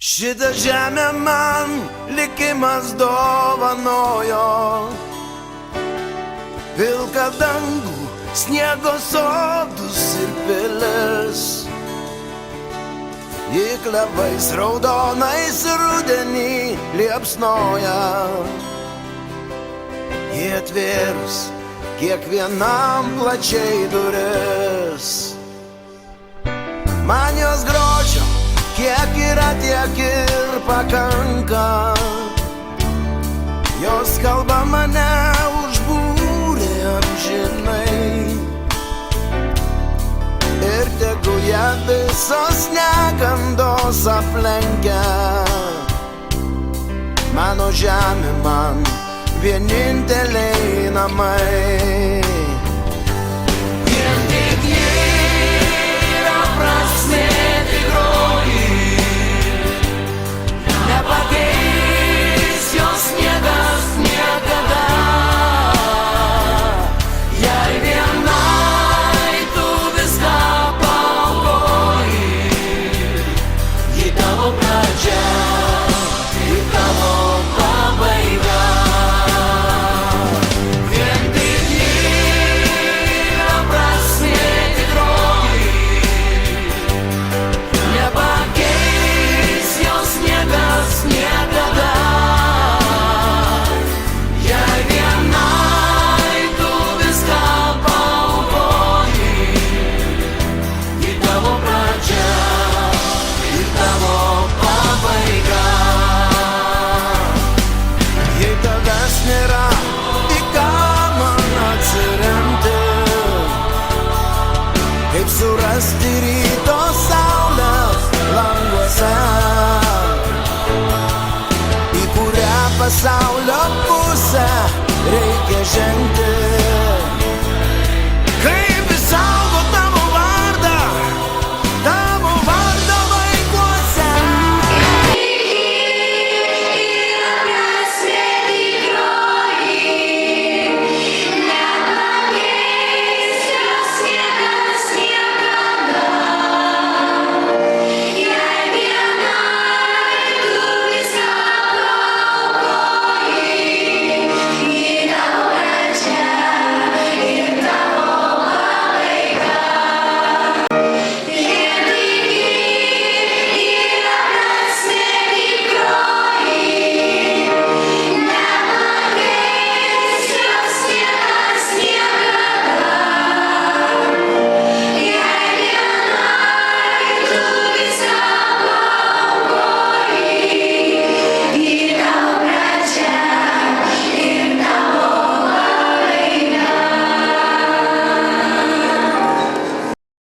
Šitą žemę man likimas dovanojo, pilką dangų, sniego sodus ir pilis. Ji klevais raudonais rudenį liepsnoja, ji atvėrus kiekvienam plačiai duris. Man jos grožio kiek yra, tiek ir pakanka. Jos kalba mane užbūrė amžinai, ir tegu ją visos negandos aplenkia. Mano žemė man vieninteliai namai.